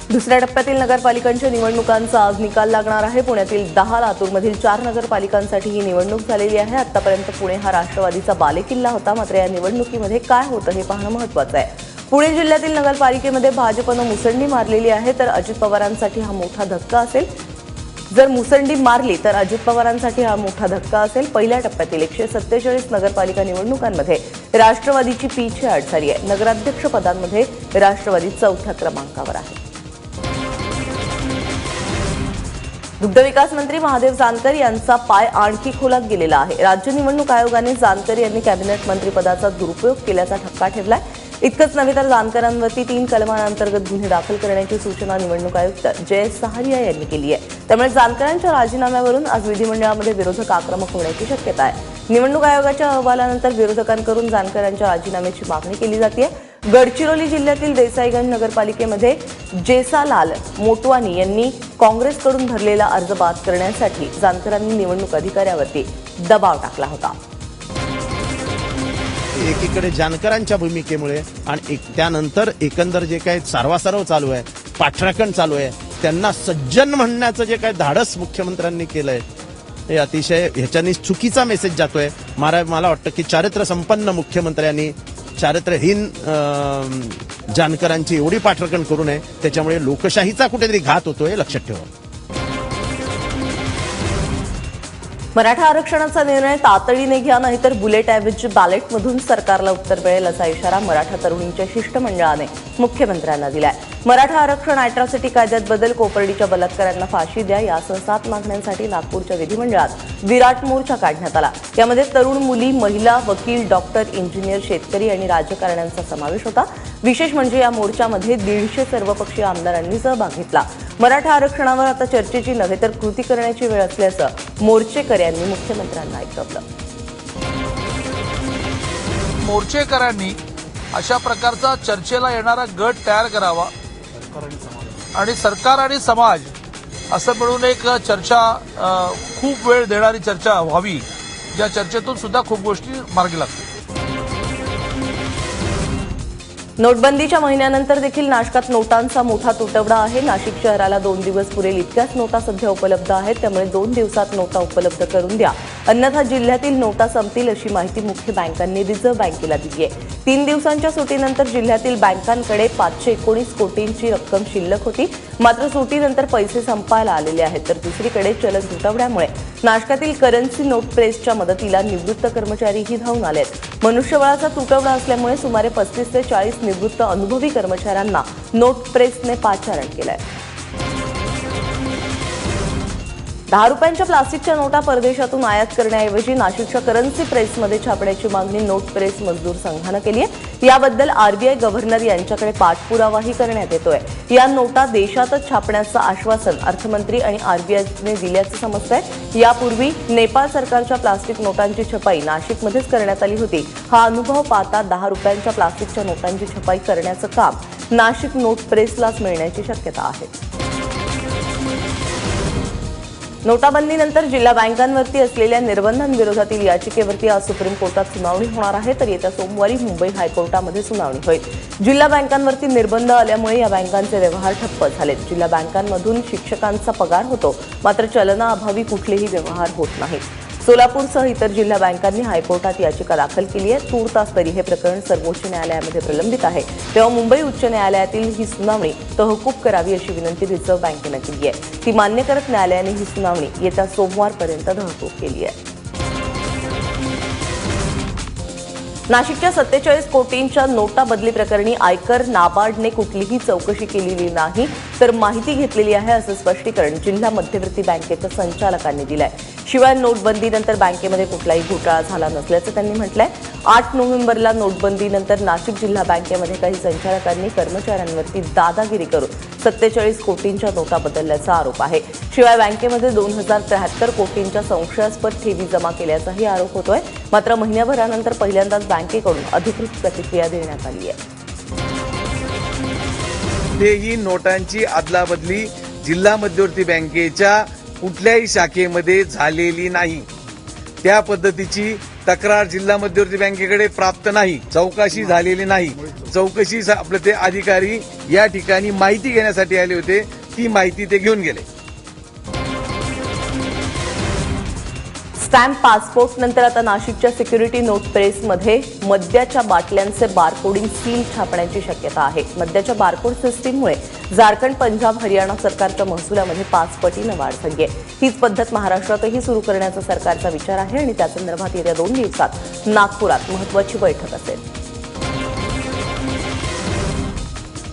दुसऱ्या टप्प्यातील नगरपालिकांच्या निवडणुकांचा आज निकाल लागणार आहे। पुण्यातील 10, लातूरमधील 4 नगरपालिकांसाठी ही निवडणूक झालेली आहे। आतापर्यंत पुणे हा राष्ट्रवादीचा बालेकिल्ला होता, मात्र या निवडणुकीमध्ये काय होतं हे पाहणं महत्त्वाचं आहे। पुणे जिल्ह्यातील नगरपालिकेमध्ये भाजपनं मुसंडी मारलेली आहे, तर अजित पवारांसाठी हा मोठा धक्का असेल। जर मुसंडी मारली तर अजित पवारांसाठी हा मोठा धक्का असेल। पहिल्या टप्प्यातील 147 नगरपालिका निवडणुकांमध्ये राष्ट्रवादीची पीछेहाट झाली आहे। नगराध्यक्ष पदांमध्ये राष्ट्रवादी 4थ्या क्रमांकावर आहे। दुग्धविकास मंत्री महादेव जानकर यांचा पाय आणखी खोलात गेलेला आहे। राज्य निवडणूक आयोगाने जानकर यांनी कॅबिनेट मंत्रिपदाचा दुरुपयोग केल्याचा ठपका ठेवलाय। इतकंच नव्हे तर जानकरांवरती 3 कलमांअंतर्गत गुन्हे दाखल करण्याची सूचना निवडणूक आयुक्त जयेश सहारिया यांनी केली आहे। त्यामुळे जानकरांच्या राजीनाम्यावरून आज विधिमंडळामध्ये विरोधक आक्रमक होण्याची शक्यता आहे। निवडणूक आयोगाच्या अहवालानंतर विरोधकांकडून जानकरांच्या राजीनाम्याची मागणी केली जाते। गडचिरोली जिल्ह्यातील देसाईगंज नगरपालिकेमध्ये जेसालाल मोटवानी यांनी काँग्रेसकडून भरलेला अर्ज बाद करण्यासाठी जानकरांनी निवडणूक अधिकाऱ्यावरती दबाव टाकला होता। एकीकडे जानकरांच्या भूमिकेमुळे आणि त्यानंतर एकंदर जे काही सारवासारव चालू आहे, पाठराखण चालू आहे, त्यांना सज्जन म्हणण्याचं जे काही धाडस मुख्यमंत्र्यांनी केलंय हे अतिशय ह्याच्यानी चुकीचा मेसेज जातोय। मला वाटतं की चारित्र्य संपन्न मुख्यमंत्र्यांनी चारित्र्यहीन जानकरांची एवढी पाठराखण करू नये, त्याच्यामुळे लोकशाहीचा कुठेतरी घात होतोय, लक्षात ठेवा। मराठा आरक्षणाचा निर्णय तातडीने घ्या, नाहीतर बुलेटऐवजी बॅलेटमधून सरकारला उत्तर मिळेल असा इशारा मराठा तरुणींच्या शिष्टमंडळाने मुख्यमंत्र्यांना दिलाय। मराठा आरक्षण अॅट्रॉसिटी कायद्यात बदल, कोपर्डीच्या बलात्काऱ्यांना फाशी द्या यासह 7 मागण्यांसाठी नागपूरच्या विधिमंडळात विराट मोर्चा काढण्यात आला। यामध्ये तरुण मुली, महिला, वकील, डॉक्टर, इंजिनियर, शेतकरी आणि राजकारण्यांचा समावेश होता। विशेष म्हणजे या मोर्चामध्ये 150 सर्वपक्षीय आमदारांनी सहभाग घेतला। मराठा आरक्षणावर आता चर्चेची नव्हे तर कृती करण्याची वेळ असल्याचं मोर्चेकऱ्यांनी मुख्यमंत्र्यांना ऐकवलं। मोर्चेकऱ्यांनी अशा प्रकारचा चर्चेला येणारा गट तयार करावा आणि सरकार आणि समाज असं मिळून एक चर्चा, खूप वेळ देणारी चर्चा व्हावी, ज्या चर्चेतून सुद्धा खूप गोष्टी मार्गी लागतील। नोटबंदीच्या महिन्यानंतर देखील नाशकात नोटांचा मोठा तुटवडा आहे। नाशिक शहराला 2 दिवस पुरेल इतक्याच नोटा सध्या उपलब्ध आहेत, त्यामुळे 2 दिवसात नोटा उपलब्ध करून द्या, अन्यथा जिल्ह्यातील नोटा संपतील अशी माहिती मुख्य बँकांनी रिझर्व्ह बँकेला दिली आहे। 3 दिवसांच्या सुटीनंतर जिल्ह्यातील बँकांकडे 519 कोटींची रक्कम शिल्लक होती, मात्र सुटीनंतर पैसे संपायला आलेले आहेत। तर दुसरीकडे चलन तुटवड्यामुळे नाशकातील करन्सी नोट प्रेसच्या मदतीला निवृत्त कर्मचारीही धावून आलेत। मनुष्यबळाचा तुटवडा असल्यामुळे सुमारे 35 ते 40 निवृत्त अनुभवी कर्मचाऱ्यांना नोट प्रेसने पाचारण केलंय। 10 रुपयांच्या प्लास्टिकच्या नोटा परदेशातून आयात करण्याऐवजी नाशिकच्या करन्सी प्रेसमध्ये छापण्याची मागणी नोट प्रेस मजदूर संघानं केली आहे। याबद्दल आरबीआय गव्हर्नर यांच्याकडे पाठपुरावाही करण्यात येतोय। या नोटा देशातच छापण्याचं आश्वासन अर्थमंत्री आणि आरबीआयने दिल्याचं समजतंय। यापूर्वी नेपाळ सरकारच्या प्लास्टिक नोटांची छपाई नाशिकमध्येच करण्यात आली होती। हा अनुभव पाहता 10 रुपयांच्या प्लास्टिकच्या नोटांची छपाई करण्याचं काम नाशिक नोट प्रेसलाच मिळण्याची शक्यता आहे। नोटाबंदीनंतर जिल्हा बँकांवरती असलेल्या निर्बंधांविरोधातील याचिकेवरती आज सुप्रीम कोर्टात सुनावणी होणार आहे, तर येत्या सोमवारी मुंबई हायकोर्टामध्ये सुनावणी होईल। जिल्हा बँकांवरती निर्बंध आल्यामुळे या बँकांचे व्यवहार ठप्प झालेत। जिल्हा बँकांमधून शिक्षकांचा पगार होतो, मात्र चलनाअभावी कुठलेही व्यवहार होत नाहीत। सोलापूरसह इतर जिल्हा बँकांनी हायकोर्टात याचिका दाखल केली आहे। तूर्तास तरी हे प्रकरण सर्वोच्च न्यायालयामध्ये प्रलंबित आहे, तेव्हा मुंबई उच्च न्यायालयातील ही सुनावणी तहकूब करावी अशी विनंती रिझर्व्ह बँकेनं केली आहे। ती मान्य करत न्यायालयाने ही सुनावणी येत्या सोमवारपर्यंत तहकूब केली आहे। नाशिकच्या 47 कोटींच्या नोटा बदली प्रकरणी आयकर, नाबार्डने कुठलीही चौकशी केलेली नाही, तर माहिती घेतलेली आहे असं स्पष्टीकरण जिल्हा मध्यवर्ती बँकेच्या संचालकांनी दिलंय। शिवाय नोटबंदीनंतर बँकेमध्ये कुठलाही घोटाळा झाला नसल्याचं त्यांनी म्हटलंय। 8 नोव्हेंबरला नोटबंदीनंतर नाशिक जिल्हा बँकेमध्ये काही संचालकांनी कर्मचाऱ्यांवरती दादागिरी करून 47 कोटींच्या नोटा बदलल्याचा आरोप आहे। शिवाय बँकेमध्ये 2073 कोटींच्या संशयास्पद ठेवी जमा केल्याचाही आरोप होतोय। मात्र महिन्याभरानंतर पहिल्यांदाच बँकेकडून अधिकृत प्रतिक्रिया देण्यात आली आहे। ही नोटांची अदलाबदली जिल्हा मध्यवर्ती बँकेच्या कुठल्याही शाखेमध्ये झालेली नाही। त्या पद्धतीची तक्रार जिल्हा मध्यवर्ती बँकेकडे प्राप्त नाही, चौकशी झालेली नाही। चौकशी आपले ते अधिकारी या ठिकाणी माहिती घेण्यासाठी आले होते, ती माहिती ते घेऊन गेले. स्टॅम्प पासपोर्ट नंतर आता नाशिकच्या सिक्युरिटी नोट प्रेसमध्ये मद्याच्या बाटल्यांचे बारकोडिंग सील छापण्याची शक्यता आहे. मद्याच्या बारकोड सिस्टीममुळे झारखंड, पंजाब, हरियाणा सरकारच्या महसुलामध्ये 5 पटीनं वाढ झाली आहे. हीच पद्धत महाराष्ट्रातही सुरू करण्याचा सरकारचा विचार आहे आणि त्या संदर्भात येत्या 2 दिवसात नागपुरात महत्वाची बैठक असेल.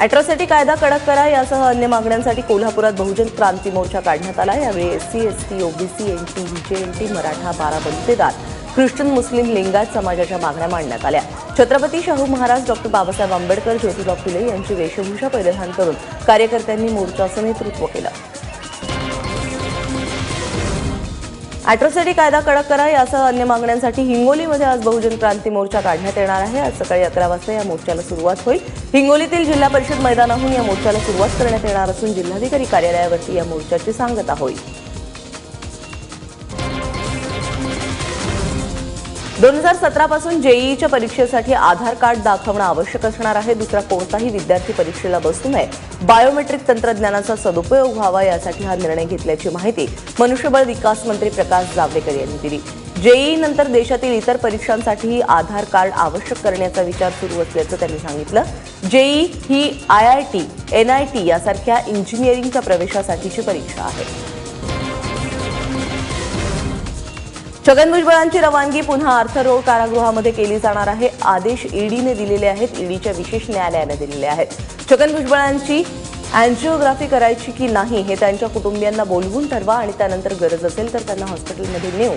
अॅट्रॉसिटी कायदा कडक करा यासह अन्य मागण्यांसाठी कोल्हापुरात बहुजन क्रांती मोर्चा काढण्यात आला. यावेळी SC, ST, OBC, NT, VJNT, Maratha, Barabandidar, Christian, Muslim, Lingayat समाजाच्या मागण्या मांडण्यात आल्या. छत्रपती शाहू महाराज, डॉक्टर बाबासाहेब आंबेडकर, ज्योतिबा फुले यांची वेशभूषा परिधान करून कार्यकर्त्यांनी मोर्चाचं नेतृत्व केलं. अॅट्रॉसिटी कायदा कडक करा यासह अन्य मागण्यांसाठी हिंगोलीमध्ये आज बहुजन क्रांती मोर्चा काढण्यात येणार आहे. आज सकाळी 11 वाजता या मोर्चाला सुरुवात होईल. हिंगोलीतील जिल्हा परिषद मैदानाहून या मोर्चाला सुरुवात करण्यात येणार असून जिल्हाधिकारी कार्यालयावरती या मोर्चाची सांगता होईल. 2017 पासून जेईईच्या परीक्षेसाठी आधार कार्ड दाखवणं आवश्यक असणार आहे. दुसरा कोणताही विद्यार्थी परीक्षेला बसू नये. बायोमेट्रिक तंत्रज्ञानाचा सदुपयोग व्हावा यासाठी हा निर्णय घेतल्याची माहिती मनुष्यबळ विकास मंत्री प्रकाश जावडेकर यांनी दिली. जेईई नंतर देशातील इतर परीक्षांसाठीही आधार कार्ड आवश्यक करण्याचा विचार सुरू असल्याचं त्यांनी सांगितलं. जेईई ही IIT, NIT यासारख्या इंजिनिअरिंगच्या प्रवेशासाठीची परीक्षा आहे. छगन भुजबळांची रवानगी पुन्हा आर्थर रोड कारागृहामध्ये केली जाणार आहे. आदेश ईडीने दिलेले आहेत, ईडीच्या विशेष न्यायालयाने दिलेले आहेत. छगन भुजबळांची अँजिओग्राफी करायची की नाही हे त्यांच्या कुटुंबियांना बोलवून ठरवा आणि त्यानंतर गरज असेल तर त्यांना हॉस्पिटलमध्ये नेऊ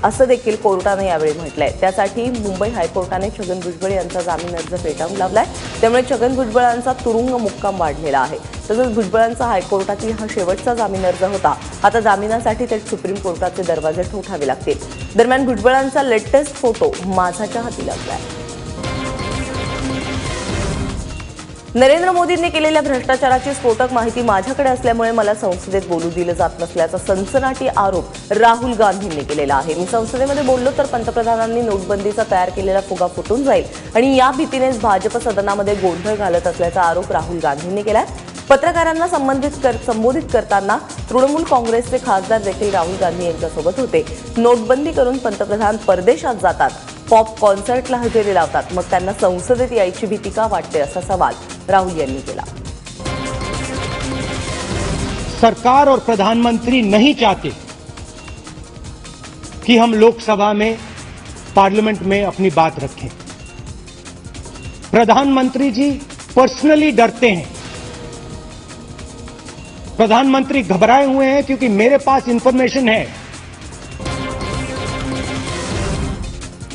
असं देखील कोर्टाने यावेळी म्हटलंय. त्यासाठी मुंबई हायकोर्टाने छगन भुजबळ यांचा जामीन अर्ज फेटाळून लावलाय. त्यामुळे छगन भुजबळांचा तुरुंग मुक्काम वाढलेला आहे. तसंच भुजबळांचा हायकोर्टातील हा शेवटचा जामीन अर्ज होता. आता जामिनासाठी ते सुप्रीम कोर्टाचे दरवाजे ठोठावे लागतील. दरम्यान भुजबळांचा लेटेस्ट फोटो माझाच्या हाती लागलाय. नरेंद्र मोदींनी केलेल्या भ्रष्टाचाराची स्फोटक माहिती माझ्याकडे असल्यामुळे मला संसदेत बोलू दिलं जात नसल्याचा सनसनाटी आरोप राहुल गांधींनी केलेला आहे. मी संसदेमध्ये बोललो तर पंतप्रधानांनी नोटबंदीचा तयार केलेला फुगा फुटून जाईल आणि या भीतीनेच भाजप सदनामध्ये गोंधळ घालत असल्याचा आरोप राहुल गांधींनी केलाय. पत्रकारांना संबोधित करताना तृणमूल काँग्रेसचे खासदार देखील राहुल गांधी यांच्यासोबत होते. नोटबंदी करून पंतप्रधान परदेशात जातात, पॉप कॉन्सर्टला हजेरी लावतात, मग त्यांना संसदेत यायची भीती का वाटते असा सवाल राहुल यांनी केला. सरकार और प्रधानमंत्री नहीं चाहते कि हम लोकसभा में, पार्लियामेंट में अपनी बात रखें. प्रधानमंत्री जी पर्सनली डरते हैं. प्रधानमंत्री घबराए हुए हैं क्योंकि मेरे पास इंफॉर्मेशन है.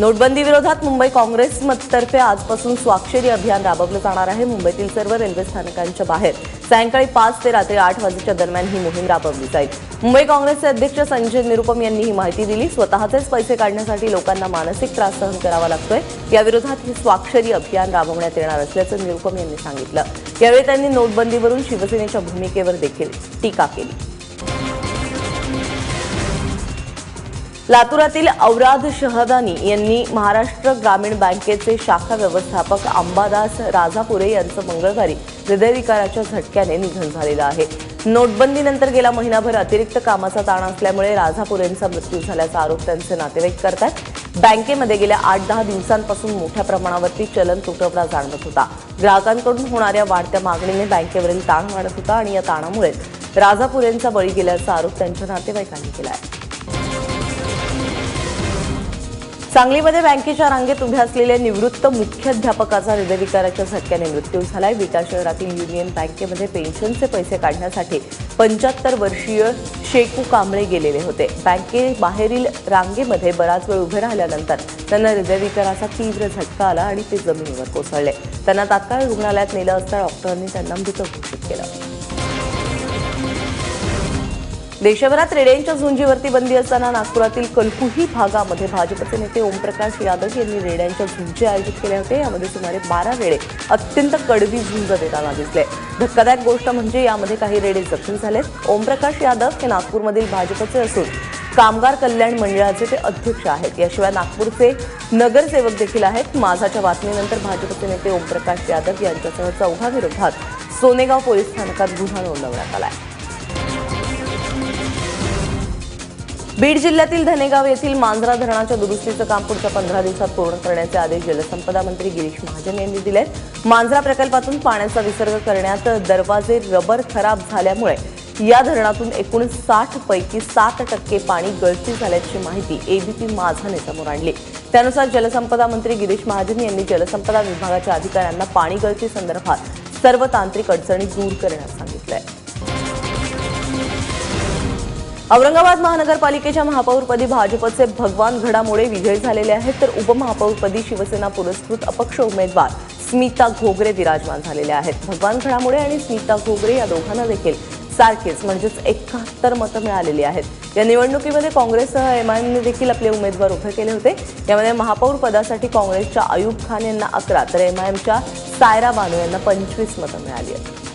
नोटबंदी विरोधात मुंबई काँग्रेसतर्फे आजपासून स्वाक्षरी अभियान राबवलं जाणार आहे. मुंबईतील सर्व रेल्वे स्थानकांच्या बाहेर सायंकाळी 5 ते रात्री 8 वाजेच्या दरम्यान ही मोहीम राबवली जाईल. मुंबई काँग्रेसचे अध्यक्ष संजय निरुपम यांनी ही माहिती दिली. स्वतःचेच पैसे काढण्यासाठी लोकांना मानसिक त्रास सहन करावा लागतोय. याविरोधात हे स्वाक्षरी अभियान राबवण्यात येणार असल्याचं निरुपम यांनी सांगितलं. यावेळी त्यांनी नोटबंदीवरून शिवसेनेच्या भूमिकेवर देखील टीका केली. लातूरातील औराद शहदानी यांनी महाराष्ट्र ग्रामीण बँकेचे शाखा व्यवस्थापक अंबादास राजापुरे यांचं मंगळवारी हृदयविकाराच्या झटक्याने निधन झालेलं आहे. नोटबंदीनंतर गेला महिनाभर अतिरिक्त कामाचा ताण असल्यामुळे राजापुरेंचा मृत्यू झाल्याचा आरोप त्यांचे नातेवाईक करतात. बँकेमध्ये गेल्या 8-10 दिवसांपासून मोठ्या प्रमाणावरती चलन तुटवडा जाणवत होता. ग्राहकांकडून होणाऱ्या वाढत्या मागणीने बँकेवरील ताण वाढत होता आणि या ताणामुळे राजापुरेंचा बळी गेल्याचा आरोप त्यांच्या नातेवाईकांनी केला आहे. सांगलीमध्ये बँकेच्या रांगेत उभ्या असलेल्या निवृत्त मुख्याध्यापकाचा हृदयविकाराच्या झटक्याने मृत्यू झालाय. विटा शहरातील युनियन बँकेमध्ये पेन्शनचे पैसे काढण्यासाठी 75 वर्षीय शेकू कांबळे गेलेले होते. बँकेबाहेरील रांगेमध्ये बराच वेळ उभे राहिल्यानंतर त्यांना हृदयविकाराचा तीव्र झटका आला आणि ते जमिनीवर कोसळले. त्यांना तात्काळ रुग्णालयात नेलं असता डॉक्टरांनी त्यांना मृत घोषित केलं. देशभरात रेड्यांच्या झुंजीवरती बंदी असताना नागपुरातील कलकुही भागामध्ये भाजपचे नेते ओमप्रकाश यादव यांनी रेड्यांच्या झुंजी आयोजित केल्या होत्या. यामध्ये सुमारे 12 रेडे अत्यंत कडवी झुंज देताना दिसले. धक्कादायक गोष्ट म्हणजे यामध्ये काही रेडे जखमी झालेत. ओमप्रकाश यादव हे नागपूरमधील भाजपचे असून कामगार कल्याण मंडळाचे ते अध्यक्ष आहेत. याशिवाय नागपूरचे नगरसेवक देखील आहेत. माझाच्या बातमीनंतर भाजपचे नेते ओमप्रकाश यादव यांच्यासह 4 विरोधात सोनेगाव पोलीस स्थानकात गुन्हा नोंदवण्यात आला आहे. बीड जिल्ह्यातील धनेगाव येथील मांजरा धरणाच्या दुरुस्तीचं काम पुढच्या 15 दिवसात पूर्ण करण्याचे आदेश जलसंपदा मंत्री गिरीश महाजन यांनी दिले आहेत. मांजरा प्रकल्पातून पाण्याचा विसर्ग करण्यात दरवाजे रबर खराब झाल्यामुळे या धरणातून एकूण 60 पैकी 7% पाणी गळती झाल्याची माहिती एबीपी माझाने समोर आणली. त्यानुसार जलसंपदा मंत्री गिरीश महाजन यांनी जलसंपदा विभागाच्या अधिकाऱ्यांना पाणी गळती संदर्भात सर्व तांत्रिक अडचणी दूर करण्यास सांगितलंय. औरंगाबाद महानगरपालिकेच्या महापौरपदी भाजपचे भगवान घडामोडे विजयी झालेले आहेत, तर उपमहापौरपदी शिवसेना पुरस्कृत अपक्ष उमेदवार स्मिता घोगरे विराजमान झालेले आहेत. भगवान घडामोडे आणि स्मिता घोगरे या दोघांना देखील सारखेच म्हणजेच 71 मतं मिळालेली आहेत. या निवडणुकीमध्ये काँग्रेससह एमआयएमने देखील आपले उमेदवार उभे केले होते. यामध्ये महापौर पदासाठी काँग्रेसच्या अयूब खान यांना 11 तर एमआयएमच्या सायरा बानू यांना 25 मतं मिळाली आहेत.